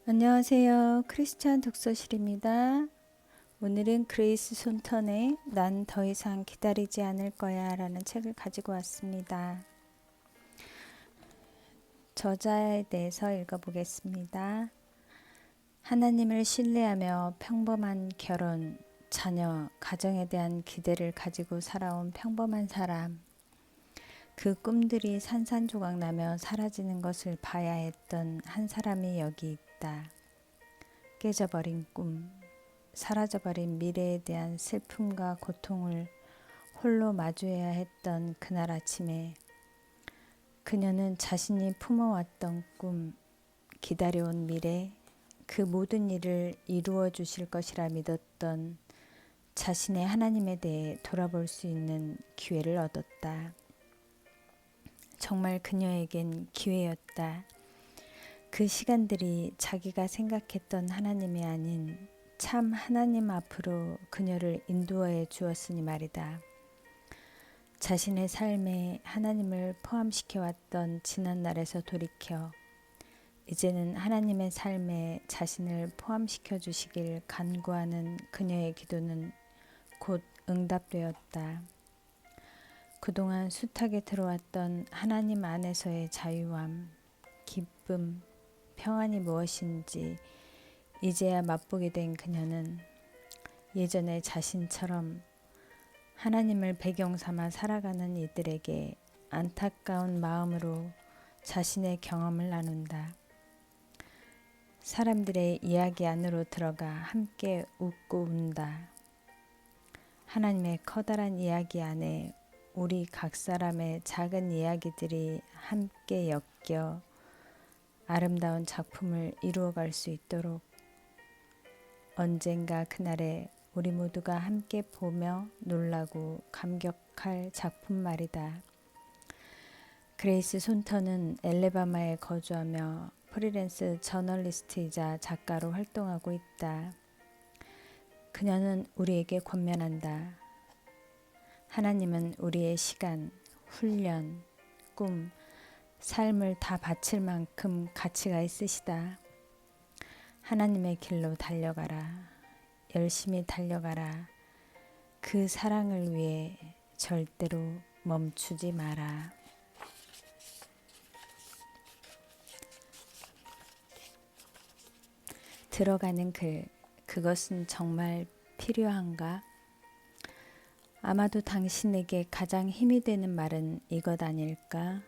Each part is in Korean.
안녕하세요. 크리스찬 독서실입니다. 오늘은 그레이스 손턴의 난 더 이상 기다리지 않을 거야 라는 책을 가지고 왔습니다. 저자에 대해서 읽어보겠습니다. 하나님을 신뢰하며 평범한 결혼, 자녀, 가정에 대한 기대를 가지고 살아온 평범한 사람. 그 꿈들이 산산조각 나며 사라지는 것을 봐야 했던 한 사람이 여기 있다. 깨져버린 꿈, 사라져버린 미래에 대한 슬픔과 고통을 홀로 마주해야 했던 그날 아침에 그녀는 자신이 품어왔던 꿈, 기다려온 미래, 그 모든 일을 이루어 주실 것이라 믿었던 자신의 하나님에 대해 돌아볼 수 있는 기회를 얻었다. 정말 그녀에겐 기회였다. 그 시간들이 자기가 생각했던 하나님이 아닌 참 하나님 앞으로 그녀를 인도해 주었으니 말이다. 자신의 삶에 하나님을 포함시켜 왔던 지난 날에서 돌이켜 이제는 하나님의 삶에 자신을 포함시켜 주시길 간구하는 그녀의 기도는 곧 응답되었다. 그동안 숱하게 들어왔던 하나님 안에서의 자유함, 기쁨, 평안이 무엇인지 이제야 맛보게 된 그녀는 예전에 자신처럼 하나님을 배경 삼아 살아가는 이들에게 안타까운 마음으로 자신의 경험을 나눈다. 사람들의 이야기 안으로 들어가 함께 웃고 운다. 하나님의 커다란 이야기 안에 우리 각 사람의 작은 이야기들이 함께 엮여 아름다운 작품을 이루어갈 수 있도록 언젠가 그날에 우리 모두가 함께 보며 놀라고 감격할 작품 말이다. 그레이스 손턴은 엘레바마에 거주하며 프리랜스 저널리스트이자 작가로 활동하고 있다. 그녀는 우리에게 권면한다. 하나님은 우리의 시간, 훈련, 꿈, 삶을 다 바칠 만큼 가치가 있으시다. 하나님의 길로 달려가라. 열심히 달려가라. 그 사랑을 위해 절대로 멈추지 마라. 들어가는 글, 그것은 정말 필요한가? 아마도 당신에게 가장 힘이 되는 말은 이것 아닐까?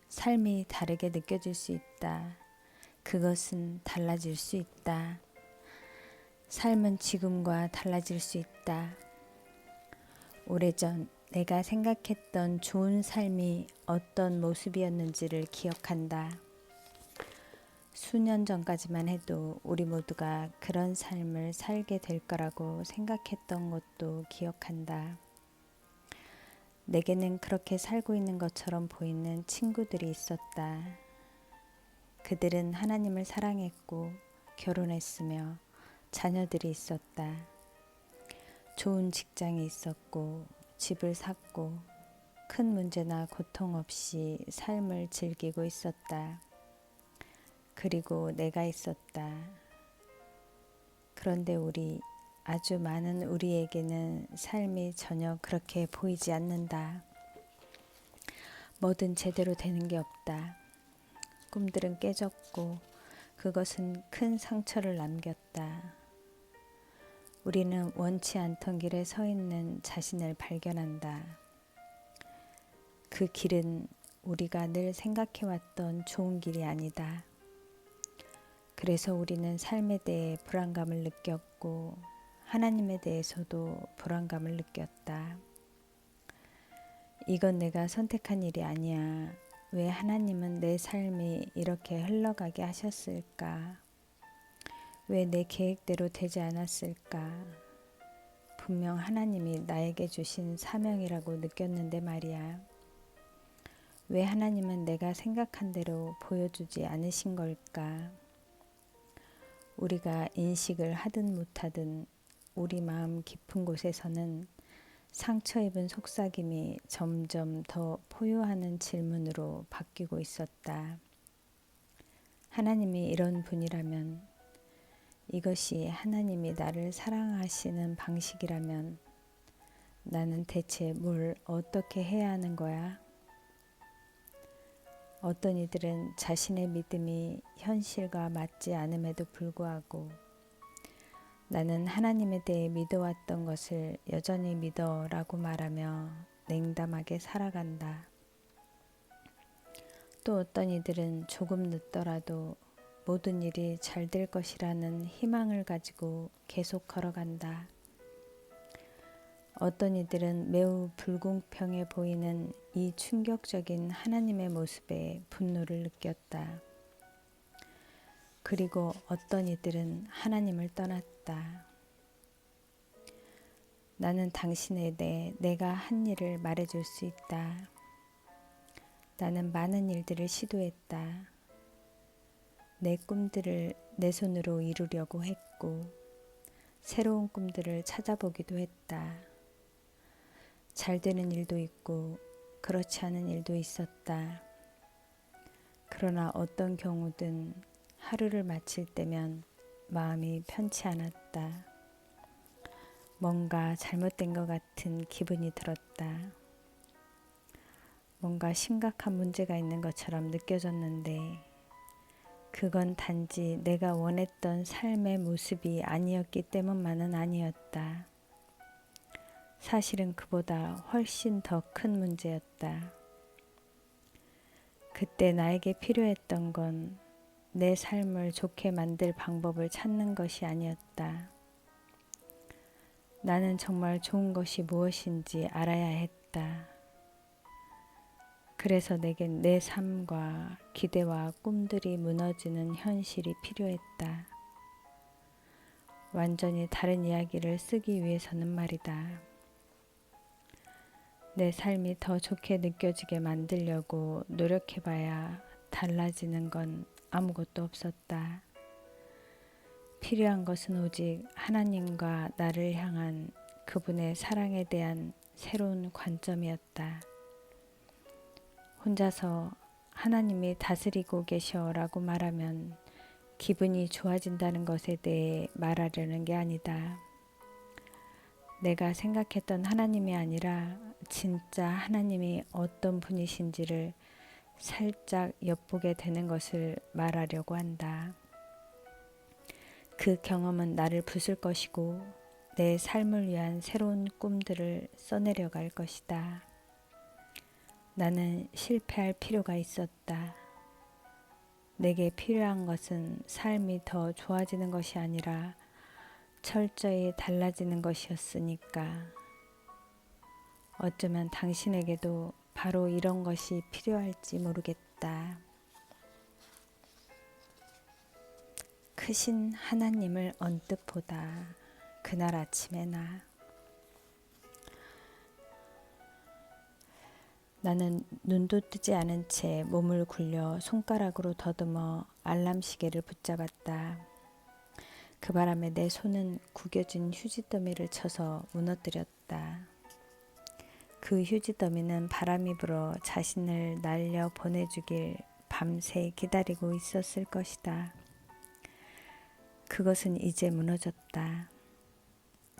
삶이 다르게 느껴질 수 있다. 그것은 달라질 수 있다. 삶은 지금과 달라질 수 있다. 오래전 내가 생각했던 좋은 삶이 어떤 모습이었는지를 기억한다. 수년 전까지만 해도 우리 모두가 그런 삶을 살게 될 거라고 생각했던 것도 기억한다. 내게는 그렇게 살고 있는 것처럼 보이는 친구들이 있었다. 그들은 하나님을 사랑했고 결혼했으며 자녀들이 있었다. 좋은 직장이 있었고 집을 샀고 큰 문제나 고통 없이 삶을 즐기고 있었다. 그리고 내가 있었다. 그런데 아주 많은 우리에게는 삶이 전혀 그렇게 보이지 않는다. 뭐든 제대로 되는 게 없다. 꿈들은 깨졌고 그것은 큰 상처를 남겼다. 우리는 원치 않던 길에 서 있는 자신을 발견한다. 그 길은 우리가 늘 생각해왔던 좋은 길이 아니다. 그래서 우리는 삶에 대해 불안감을 느꼈고 하나님에 대해서도 불안감을 느꼈다. 이건 내가 선택한 일이 아니야. 왜 하나님은 내 삶이 이렇게 흘러가게 하셨을까? 왜 내 계획대로 되지 않았을까? 분명 하나님이 나에게 주신 사명이라고 느꼈는데 말이야. 왜 하나님은 내가 생각한 대로 보여주지 않으신 걸까? 우리가 인식을 하든 못하든 우리 마음 깊은 곳에서는 상처 입은 속삭임이 점점 더 포효하는 질문으로 바뀌고 있었다. 하나님이 이런 분이라면, 이것이 하나님이 나를 사랑하시는 방식이라면 나는 대체 뭘 어떻게 해야 하는 거야? 어떤 이들은 자신의 믿음이 현실과 맞지 않음에도 불구하고 나는 하나님에 대해 믿어왔던 것을 여전히 믿어라고 말하며 냉담하게 살아간다. 또 어떤 이들은 조금 늦더라도 모든 일이 잘 될 것이라는 희망을 가지고 계속 걸어간다. 어떤 이들은 매우 불공평해 보이는 이 충격적인 하나님의 모습에 분노를 느꼈다. 그리고 어떤 이들은 하나님을 떠났다. 나는 당신에 대해 내가 한 일을 말해줄 수 있다. 나는 많은 일들을 시도했다. 내 꿈들을 내 손으로 이루려고 했고, 새로운 꿈들을 찾아보기도 했다. 잘 되는 일도 있고, 그렇지 않은 일도 있었다. 그러나 어떤 경우든 하루를 마칠 때면 마음이 편치 않았다. 뭔가 잘못된 것 같은 기분이 들었다. 뭔가 심각한 문제가 있는 것처럼 느껴졌는데 그건 단지 내가 원했던 삶의 모습이 아니었기 때문만은 아니었다. 사실은 그보다 훨씬 더 큰 문제였다. 그때 나에게 필요했던 건 내 삶을 좋게 만들 방법을 찾는 것이 아니었다. 나는 정말 좋은 것이 무엇인지 알아야 했다. 그래서 내겐 내 삶과 기대와 꿈들이 무너지는 현실이 필요했다. 완전히 다른 이야기를 쓰기 위해서는 말이다. 내 삶이 더 좋게 느껴지게 만들려고 노력해봐야 달라지는 건 아무것도 없었다. 필요한 것은 오직 하나님과 나를 향한 그분의 사랑에 대한 새로운 관점이었다. 혼자서 하나님이 다스리고 계셔라고 말하면 기분이 좋아진다는 것에 대해 말하려는 게 아니다. 내가 생각했던 하나님이 아니라 진짜 하나님이 어떤 분이신지를 살짝 엿보게 되는 것을 말하려고 한다. 그 경험은 나를 부술 것이고 내 삶을 위한 새로운 꿈들을 써내려갈 것이다. 나는 실패할 필요가 있었다. 내게 필요한 것은 삶이 더 좋아지는 것이 아니라 철저히 달라지는 것이었으니까. 어쩌면 당신에게도 바로 이런 것이 필요할지 모르겠다. 크신 하나님을 언뜻 보다. 그날 아침에 나는 눈도 뜨지 않은 채 몸을 굴려 손가락으로 더듬어 알람 시계를 붙잡았다. 그 바람에 내 손은 구겨진 휴지더미를 쳐서 무너뜨렸다. 그 휴지더미는 바람이 불어 자신을 날려 보내주길 밤새 기다리고 있었을 것이다. 그것은 이제 무너졌다.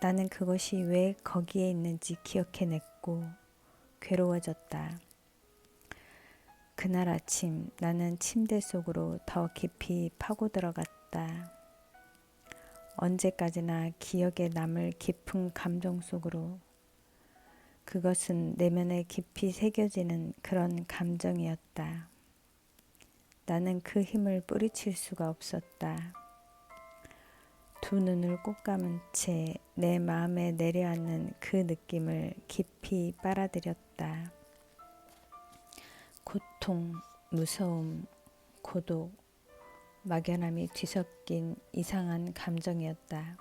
나는 그것이 왜 거기에 있는지 기억해냈고 괴로워졌다. 그날 아침 나는 침대 속으로 더 깊이 파고 들어갔다. 언제까지나 기억에 남을 깊은 감정 속으로. 그것은 내면에 깊이 새겨지는 그런 감정이었다. 나는 그 힘을 뿌리칠 수가 없었다. 두 눈을 꼭 감은 채 내 마음에 내려앉는 그 느낌을 깊이 빨아들였다. 고통, 무서움, 고독, 막연함이 뒤섞인 이상한 감정이었다.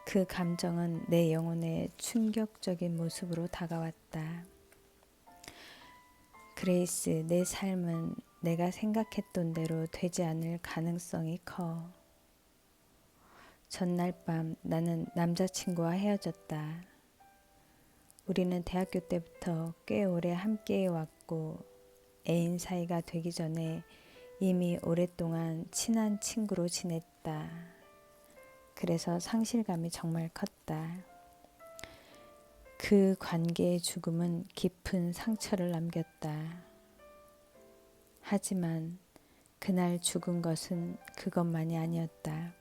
그 감정은 내 영혼의 충격적인 모습으로 다가왔다. 그레이스, 내 삶은 내가 생각했던 대로 되지 않을 가능성이 커. 전날 밤 나는 남자친구와 헤어졌다. 우리는 대학교 때부터 꽤 오래 함께 해왔고 애인 사이가 되기 전에 이미 오랫동안 친한 친구로 지냈다. 그래서 상실감이 정말 컸다. 그 관계의 죽음은 깊은 상처를 남겼다. 하지만 그날 죽은 것은 그것만이 아니었다.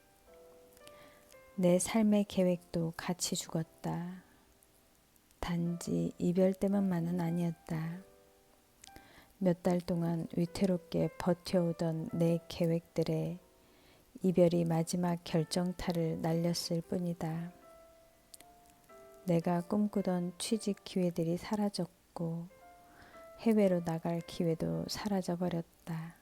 내 삶의 계획도 같이 죽었다. 단지 이별 때문만은 아니었다. 몇 달 동안 위태롭게 버텨오던 내 계획들에 이별이 마지막 결정타를 날렸을 뿐이다. 내가 꿈꾸던 취직 기회들이 사라졌고 해외로 나갈 기회도 사라져버렸다.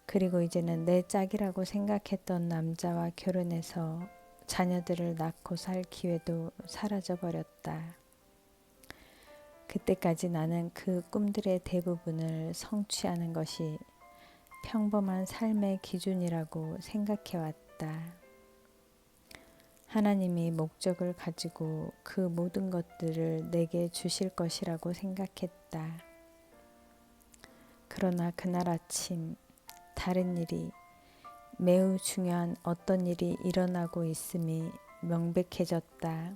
그리고 이제는 내 짝이라고 생각했던 남자와 결혼해서 자녀들을 낳고 살 기회도 사라져버렸다. 그때까지 나는 그 꿈들의 대부분을 성취하는 것이 평범한 삶의 기준이라고 생각해왔다. 하나님이 목적을 가지고 그 모든 것들을 내게 주실 것이라고 생각했다. 그러나 그날 아침 다른 일이, 매우 중요한 어떤 일이 일어나고 있음이 명백해졌다.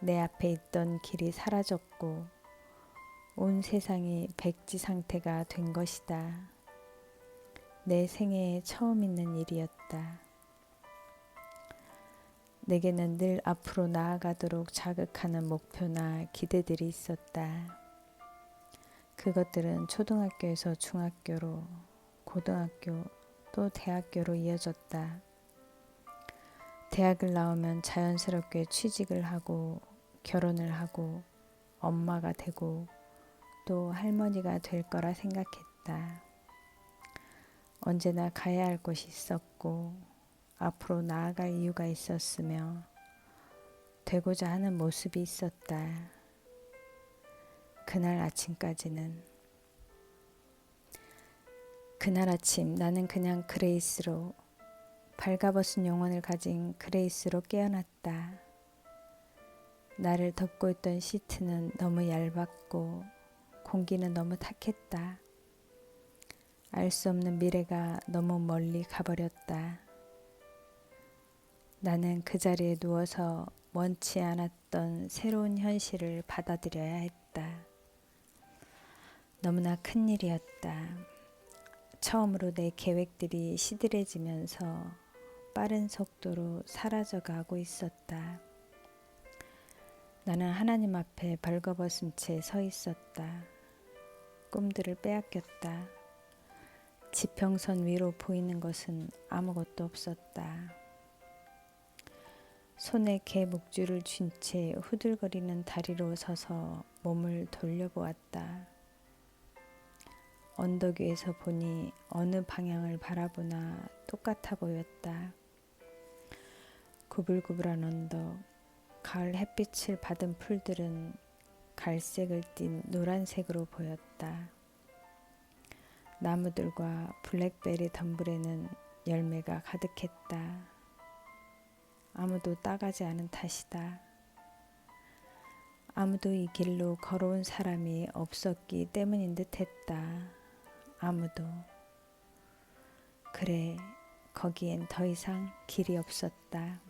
내 앞에 있던 길이 사라졌고 온 세상이 백지 상태가 된 것이다. 내 생애에 처음 있는 일이었다. 내게는 늘 앞으로 나아가도록 자극하는 목표나 기대들이 있었다. 그것들은 초등학교에서 중학교로, 고등학교, 또 대학교로 이어졌다. 대학을 나오면 자연스럽게 취직을 하고 결혼을 하고 엄마가 되고 또 할머니가 될 거라 생각했다. 언제나 가야 할 곳이 있었고 앞으로 나아갈 이유가 있었으며 되고자 하는 모습이 있었다. 그날 아침 나는 그냥 그레이스로, 발가벗은 영혼을 가진 그레이스로 깨어났다. 나를 덮고 있던 시트는 너무 얇았고 공기는 너무 탁했다. 알 수 없는 미래가 너무 멀리 가버렸다. 나는 그 자리에 누워서 원치 않았던 새로운 현실을 받아들여야 했다. 너무나 큰 일이었다. 처음으로 내 계획들이 시들해지면서 빠른 속도로 사라져가고 있었다. 나는 하나님 앞에 벌거벗은 채 서 있었다. 꿈들을 빼앗겼다. 지평선 위로 보이는 것은 아무것도 없었다. 손에 개 목줄을 쥔 채 후들거리는 다리로 서서 몸을 돌려보았다. 언덕 위에서 보니 어느 방향을 바라보나 똑같아 보였다. 구불구불한 언덕, 가을 햇빛을 받은 풀들은 갈색을 띤 노란색으로 보였다. 나무들과 블랙베리 덤불에는 열매가 가득했다. 아무도 따가지 않은 탓이다. 아무도 이 길로 걸어온 사람이 없었기 때문인 듯 했다. 아무도. 그래, 거기엔 더 이상 길이 없었다.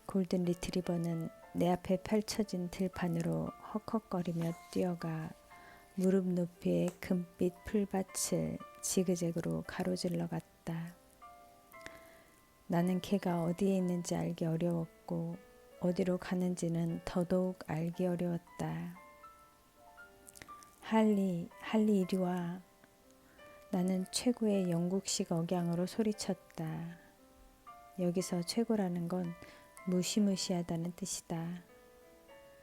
골든 리트리버는 내 앞에 펼쳐진 들판으로 헉헉거리며 뛰어가 무릎 높이의 금빛 풀밭을 지그재그로 가로질러 갔다. 나는 걔가 어디에 있는지 알기 어려웠고 어디로 가는지는 더더욱 알기 어려웠다. 할리 이리 와. 나는 최고의 영국식 억양으로 소리쳤다. 여기서 최고라는 건 무시무시하다는 뜻이다.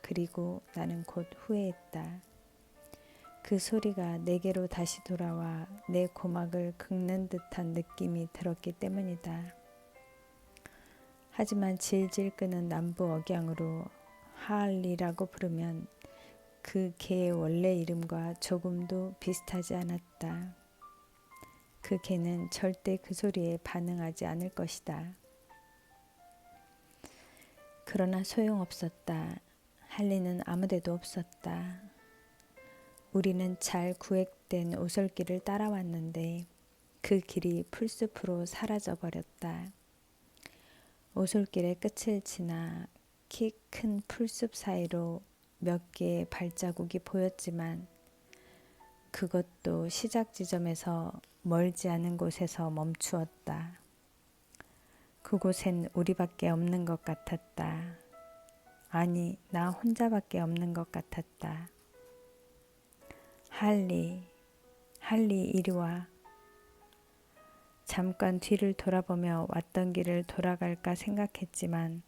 그리고 나는 곧 후회했다. 그 소리가 내게로 다시 돌아와 내 고막을 긁는 듯한 느낌이 들었기 때문이다. 하지만 질질 끄는 남부 억양으로 하알리라고 부르면 그 개의 원래 이름과 조금도 비슷하지 않았다. 그 개는 절대 그 소리에 반응하지 않을 것이다. 그러나 소용없었다. 할리는 아무데도 없었다. 우리는 잘 구획된 오솔길을 따라왔는데 그 길이 풀숲으로 사라져 버렸다. 오솔길의 끝을 지나 키 큰 풀숲 사이로 몇 개의 발자국이 보였지만 그것도 시작 지점에서 멀지 않은 곳에서 멈추었다. 그곳엔 우리밖에 없는 것 같았다. 아니, 나 혼자밖에 없는 것 같았다. 할리, 이리 와. 잠깐 뒤를 돌아보며 왔던 길을 돌아갈까 생각했지만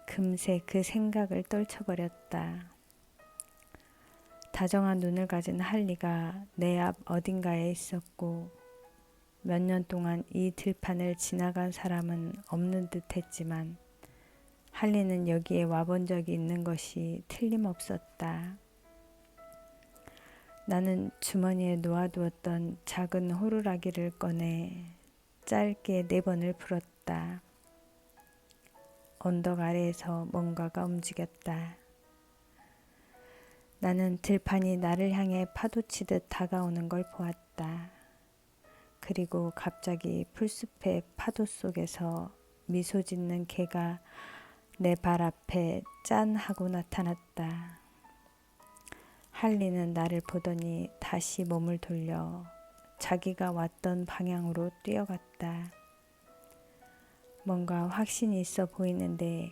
금세 그 생각을 떨쳐버렸다. 다정한 눈을 가진 할리가 내 앞 어딘가에 있었고 몇 년 동안 이 들판을 지나간 사람은 없는 듯 했지만 할리는 여기에 와본 적이 있는 것이 틀림없었다. 나는 주머니에 놓아두었던 작은 호루라기를 꺼내 짧게 4번을 불었다. 언덕 아래에서 뭔가가 움직였다. 나는 들판이 나를 향해 파도치듯 다가오는 걸 보았다. 그리고 갑자기 풀숲의 파도 속에서 미소 짓는 개가 내 발 앞에 짠 하고 나타났다. 할리는 나를 보더니 다시 몸을 돌려 자기가 왔던 방향으로 뛰어갔다. 뭔가 확신이 있어 보이는데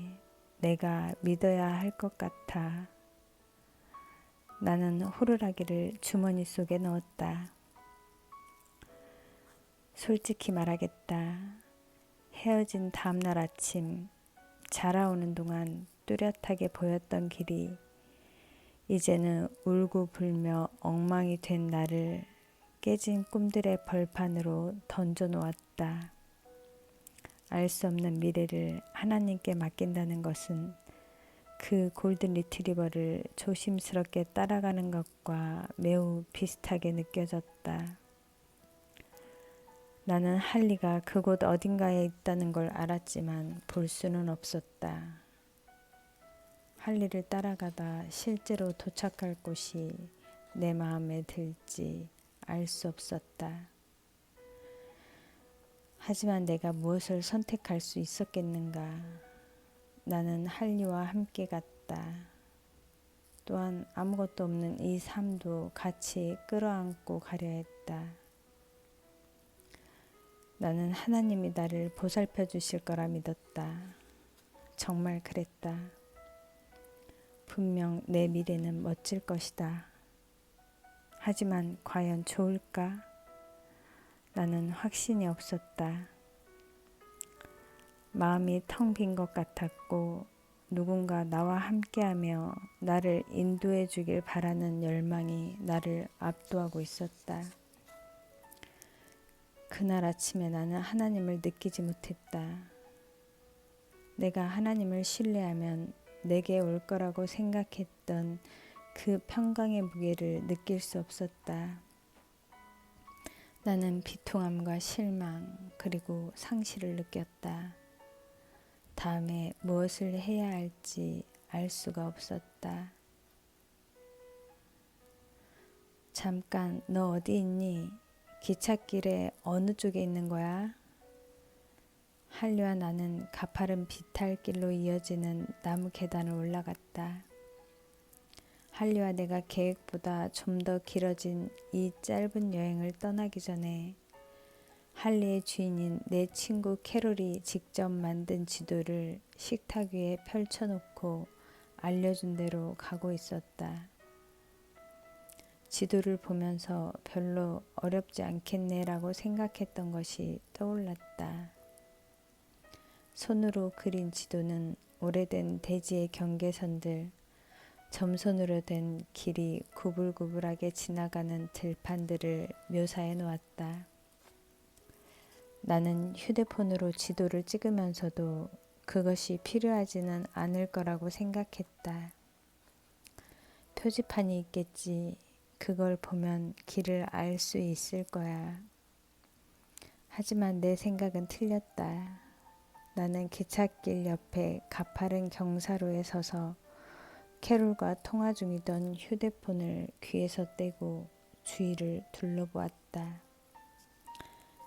내가 믿어야 할 것 같아. 나는 호루라기를 주머니 속에 넣었다. 솔직히 말하겠다. 헤어진 다음날 아침 자라오는 동안 뚜렷하게 보였던 길이 이제는 울고 불며 엉망이 된 나를 깨진 꿈들의 벌판으로 던져 놓았다. 알 수 없는 미래를 하나님께 맡긴다는 것은 그 골든 리트리버를 조심스럽게 따라가는 것과 매우 비슷하게 느껴졌다. 나는 할리가 그곳 어딘가에 있다는 걸 알았지만 볼 수는 없었다. 할리를 따라가다 실제로 도착할 곳이 내 마음에 들지 알 수 없었다. 하지만 내가 무엇을 선택할 수 있었겠는가? 나는 할리와 함께 갔다. 또한 아무것도 없는 이 삶도 같이 끌어안고 가려 했다. 나는 하나님이 나를 보살펴 주실 거라 믿었다. 정말 그랬다. 분명 내 미래는 멋질 것이다. 하지만 과연 좋을까? 나는 확신이 없었다. 마음이 텅 빈 것 같았고 누군가 나와 함께하며 나를 인도해 주길 바라는 열망이 나를 압도하고 있었다. 그날 아침에 나는 하나님을 느끼지 못했다. 내가 하나님을 신뢰하면 내게 올 거라고 생각했던 그 평강의 무게를 느낄 수 없었다. 나는 비통함과 실망 그리고 상실을 느꼈다. 다음에 무엇을 해야 할지 알 수가 없었다. 잠깐, 너 어디 있니? 기찻길에 어느 쪽에 있는 거야? 할리와 나는 가파른 비탈길로 이어지는 나무 계단을 올라갔다. 할리와 내가 계획보다 좀 더 길어진 이 짧은 여행을 떠나기 전에 할리의 주인인 내 친구 캐롤이 직접 만든 지도를 식탁 위에 펼쳐놓고 알려준 대로 가고 있었다. 지도를 보면서 별로 어렵지 않겠네라고 생각했던 것이 떠올랐다. 손으로 그린 지도는 오래된 대지의 경계선들, 점선으로 된 길이 구불구불하게 지나가는 들판들을 묘사해 놓았다. 나는 휴대폰으로 지도를 찍으면서도 그것이 필요하지는 않을 거라고 생각했다. 표지판이 있겠지. 그걸 보면 길을 알 수 있을 거야. 하지만 내 생각은 틀렸다. 나는 기찻길 옆에 가파른 경사로에 서서 캐롤과 통화 중이던 휴대폰을 귀에서 떼고 주위를 둘러보았다.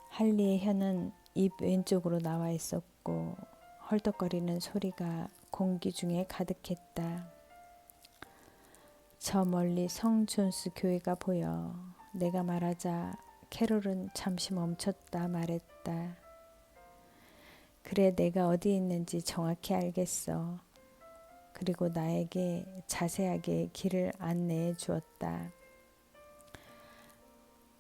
할리의 혀는 입 왼쪽으로 나와 있었고 헐떡거리는 소리가 공기 중에 가득했다. 저 멀리 성 존스 교회가 보여. 내가 말하자 캐롤은 잠시 멈췄다 말했다. 그래, 내가 어디 있는지 정확히 알겠어. 그리고 나에게 자세하게 길을 안내해 주었다.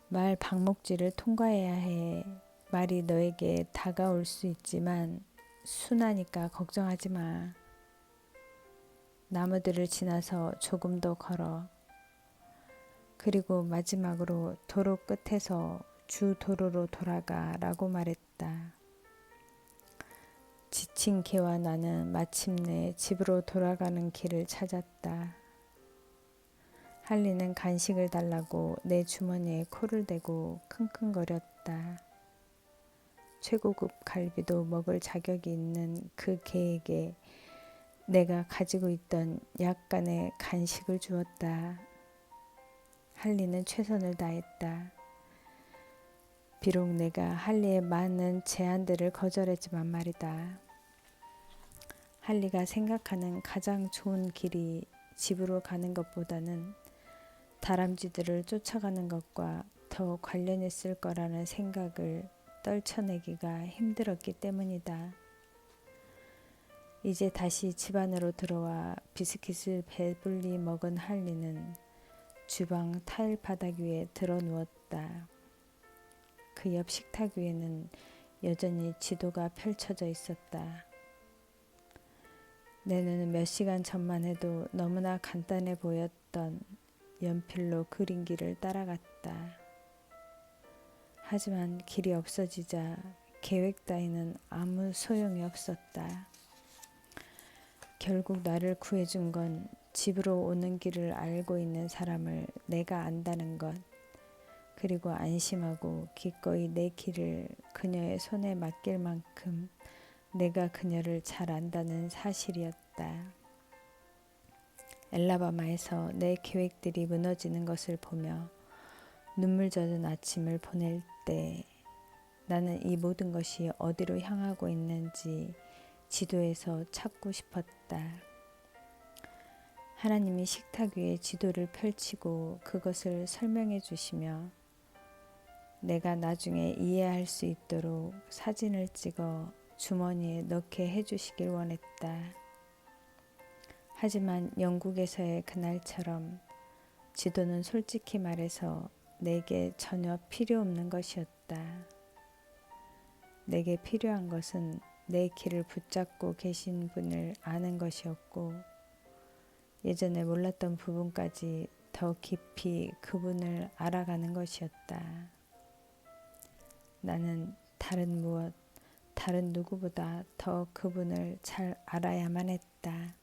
말 방목지를 통과해야 해. 말이 너에게 다가올 수 있지만 순하니까 걱정하지 마. 나무들을 지나서 조금 더 걸어. 그리고 마지막으로 도로 끝에서 주 도로로 돌아가라고 말했다. 지친 개와 나는 마침내 집으로 돌아가는 길을 찾았다. 할리는 간식을 달라고 내 주머니에 코를 대고 킁킁거렸다. 최고급 갈비도 먹을 자격이 있는 그 개에게 내가 가지고 있던 약간의 간식을 주었다. 할리는 최선을 다했다. 비록 내가 할리의 많은 제안들을 거절했지만 말이다. 할리가 생각하는 가장 좋은 길이 집으로 가는 것보다는 다람쥐들을 쫓아가는 것과 더 관련있을 거라는 생각을 떨쳐내기가 힘들었기 때문이다. 이제 다시 집 안으로 들어와 비스킷을 배불리 먹은 할리는 주방 타일 바닥 위에 드러 누웠다. 그 옆 식탁 위에는 여전히 지도가 펼쳐져 있었다. 내 눈은 몇 시간 전만 해도 너무나 간단해 보였던 연필로 그린 길을 따라갔다. 하지만 길이 없어지자 계획 따위는 아무 소용이 없었다. 결국 나를 구해준 건 집으로 오는 길을 알고 있는 사람을 내가 안다는 것, 그리고 안심하고 기꺼이 내 길을 그녀의 손에 맡길 만큼 내가 그녀를 잘 안다는 사실이었다. 엘라바마에서 내 계획들이 무너지는 것을 보며 눈물 젖은 아침을 보낼 때 나는 이 모든 것이 어디로 향하고 있는지 지도에서 찾고 싶었다. 하나님이 식탁 위에 지도를 펼치고 그것을 설명해 주시며 내가 나중에 이해할 수 있도록 사진을 찍어 주머니에 넣게 해주시길 원했다. 하지만 영국에서의 그날처럼 지도는 솔직히 말해서 내게 전혀 필요 없는 것이었다. 내게 필요한 것은 내 길을 붙잡고 계신 분을 아는 것이었고 예전에 몰랐던 부분까지 더 깊이 그분을 알아가는 것이었다. 나는 다른 무엇, 다른 누구보다 더 그분을 잘 알아야만 했다.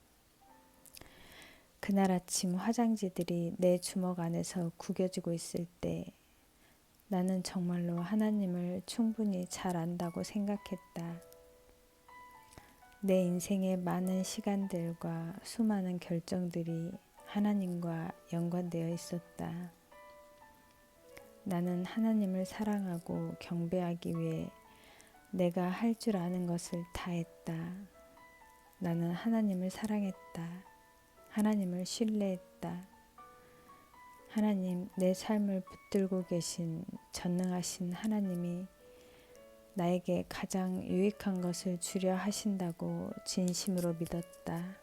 그날 아침 화장지들이 내 주먹 안에서 구겨지고 있을 때 나는 정말로 하나님을 충분히 잘 안다고 생각했다. 내 인생의 많은 시간들과 수많은 결정들이 하나님과 연관되어 있었다. 나는 하나님을 사랑하고 경배하기 위해 내가 할 줄 아는 것을 다 했다. 나는 하나님을 사랑했다. 하나님을 신뢰했다. 하나님, 내 삶을 붙들고 계신 전능하신 하나님이 나에게 가장 유익한 것을 주려 하신다고 진심으로 믿었다.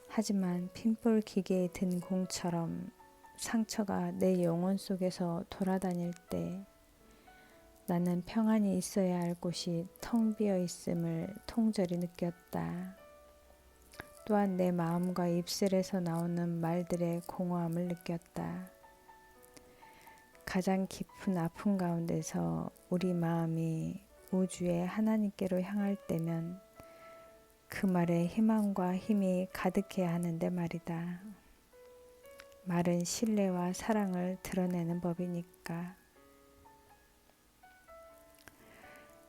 하지만 핀볼 기계에 든 공처럼 상처가 내 영혼 속에서 돌아다닐 때 나는 평안히 있어야 할 곳이 텅 비어 있음을 통절히 느꼈다. 또한 내 마음과 입술에서 나오는 말들의 공허함을 느꼈다. 가장 깊은 아픔 가운데서 우리 마음이 우주의 하나님께로 향할 때면 그 말에 희망과 힘이 가득해야 하는데 말이다. 말은 신뢰와 사랑을 드러내는 법이니까.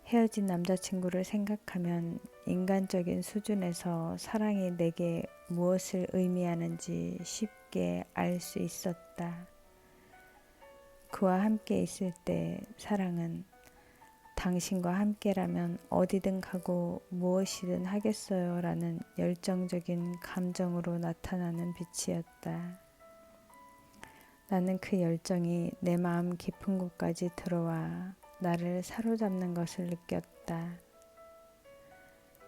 헤어진 남자친구를 생각하면 인간적인 수준에서 사랑이 내게 무엇을 의미하는지 쉽게 알 수 있었다. 그와 함께 있을 때 사랑은 당신과 함께라면 어디든 가고 무엇이든 하겠어요 라는 열정적인 감정으로 나타나는 빛이었다. 나는 그 열정이 내 마음 깊은 곳까지 들어와 나를 사로잡는 것을 느꼈다.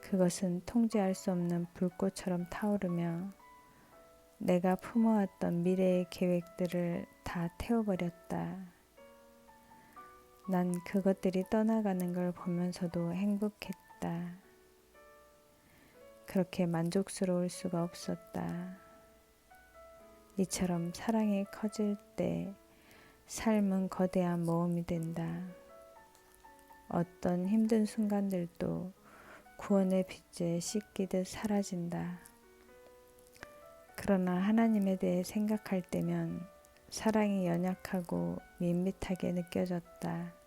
그것은 통제할 수 없는 불꽃처럼 타오르며 내가 품어왔던 미래의 계획들을 다 태워버렸다. 난 그것들이 떠나가는 걸 보면서도 행복했다. 그렇게 만족스러울 수가 없었다. 이처럼 사랑이 커질 때 삶은 거대한 모험이 된다. 어떤 힘든 순간들도 구원의 빛에 씻기듯 사라진다. 그러나 하나님에 대해 생각할 때면 사랑이 연약하고 밋밋하게 느껴졌다.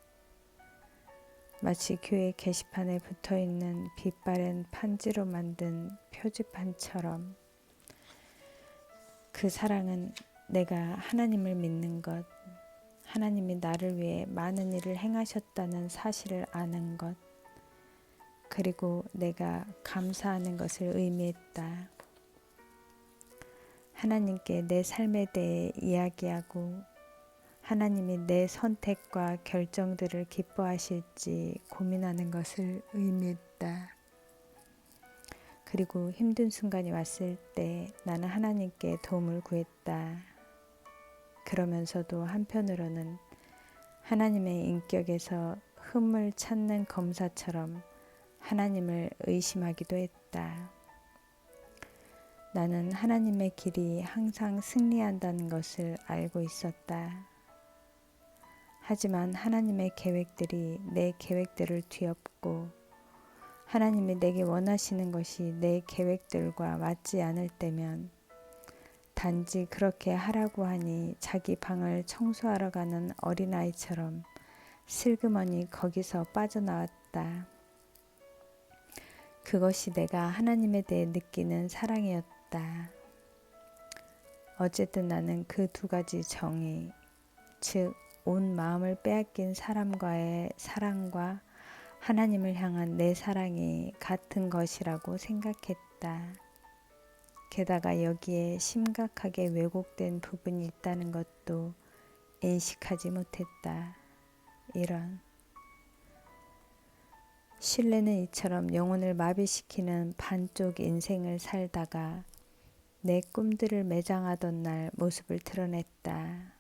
마치 교회 게시판에 붙어있는 빛바랜 판지로 만든 표지판처럼 그 사랑은 내가 하나님을 믿는 것, 하나님이 나를 위해 많은 일을 행하셨다는 사실을 아는 것, 그리고 내가 감사하는 것을 의미했다. 하나님께 내 삶에 대해 이야기하고 하나님이 내 선택과 결정들을 기뻐하실지 고민하는 것을 의미했다. 그리고 힘든 순간이 왔을 때 나는 하나님께 도움을 구했다. 그러면서도 한편으로는 하나님의 인격에서 흠을 찾는 검사처럼 하나님을 의심하기도 했다. 나는 하나님의 길이 항상 승리한다는 것을 알고 있었다. 하지만 하나님의 계획들이 내 계획들을 뒤엎고 하나님이 내게 원하시는 것이 내 계획들과 맞지 않을 때면 단지 그렇게 하라고 하니 자기 방을 청소하러 가는 어린아이처럼 슬그머니 거기서 빠져나왔다. 그것이 내가 하나님에 대해 느끼는 사랑이었다. 어쨌든 나는 그 두 가지 정의, 즉 온 마음을 빼앗긴 사람과의 사랑과 하나님을 향한 내 사랑이 같은 것이라고 생각했다. 게다가 여기에 심각하게 왜곡된 부분이 있다는 것도 인식하지 못했다. 이런 신뢰는 이처럼 영혼을 마비시키는 반쪽 인생을 살다가 내 꿈들을 매장하던 날 모습을 드러냈다.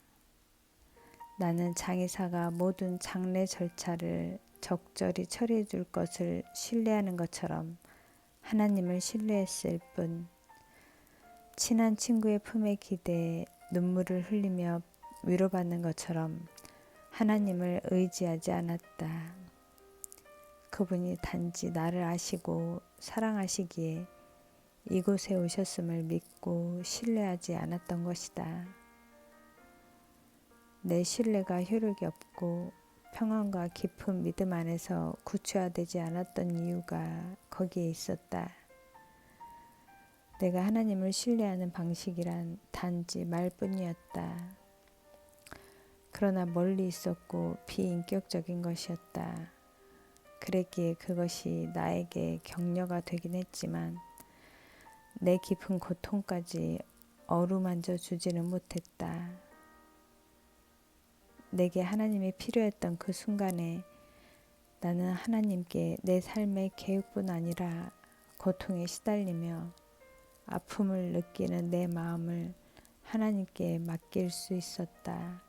나는 장의사가 모든 장례 절차를 적절히 처리해 줄 것을 신뢰하는 것처럼 하나님을 신뢰했을 뿐 친한 친구의 품에 기대해 눈물을 흘리며 위로받는 것처럼 하나님을 의지하지 않았다. 그분이 단지 나를 아시고 사랑하시기에 이곳에 오셨음을 믿고 신뢰하지 않았던 것이다. 내 신뢰가 효력이 없고 평안과 깊은 믿음 안에서 구체화되지 않았던 이유가 거기에 있었다. 내가 하나님을 신뢰하는 방식이란 단지 말뿐이었다. 그러나 멀리 있었고 비인격적인 것이었다. 그랬기에 그것이 나에게 격려가 되긴 했지만 내 깊은 고통까지 어루만져 주지는 못했다. 내게 하나님이 필요했던 그 순간에 나는 하나님께 내 삶의 계획뿐 아니라 고통에 시달리며 아픔을 느끼는 내 마음을 하나님께 맡길 수 있었다.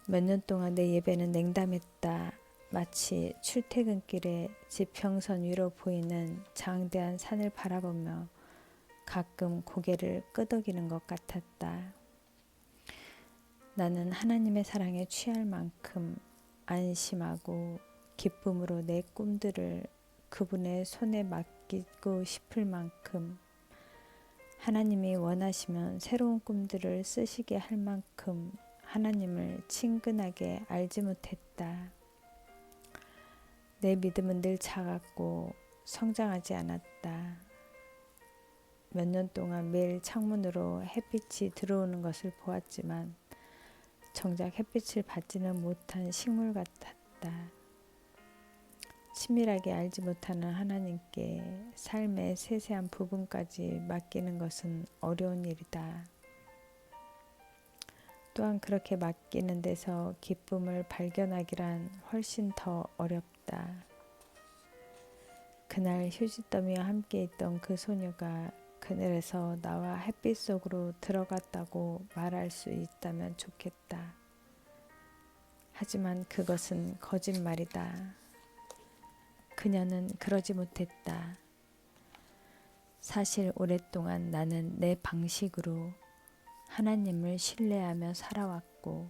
몇 년 동안 내 예배는 냉담했다. 마치 출퇴근길에 지평선 위로 보이는 장대한 산을 바라보며 가끔 고개를 끄덕이는 것 같았다. 나는 하나님의 사랑에 취할 만큼 안심하고 기쁨으로 내 꿈들을 그분의 손에 맡기고 싶을 만큼 하나님이 원하시면 새로운 꿈들을 쓰시게 할 만큼 하나님을 친근하게 알지 못했다. 내 믿음은 늘 작았고 성장하지 않았다. 몇 년 동안 매일 창문으로 햇빛이 들어오는 것을 보았지만 정작 햇빛을 받지는 못한 식물 같았다. 치밀하게 알지 못하는 하나님께 삶의 세세한 부분까지 맡기는 것은 어려운 일이다. 또한 그렇게 맡기는 데서 기쁨을 발견하기란 훨씬 더 어렵다. 그날 휴지더미와 함께 있던 그 소녀가 그늘에서 나와 햇빛 속으로 들어갔다고 말할 수 있다면 좋겠다. 하지만 그것은 거짓말이다. 그녀는 그러지 못했다. 사실 오랫동안 나는 내 방식으로 하나님을 신뢰하며 살아왔고,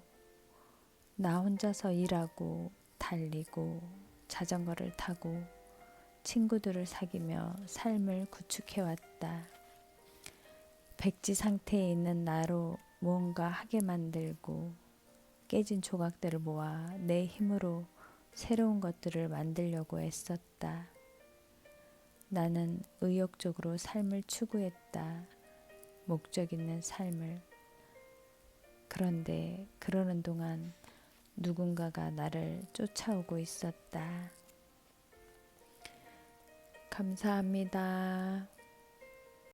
나 혼자서 일하고 달리고 자전거를 타고 친구들을 사귀며 삶을 구축해왔다. 백지 상태에 있는 나로 무언가 하게 만들고 깨진 조각들을 모아 내 힘으로 새로운 것들을 만들려고 애썼다. 나는 의욕적으로 삶을 추구했다. 목적 있는 삶을. 그런데 그러는 동안 누군가가 나를 쫓아오고 있었다. 감사합니다.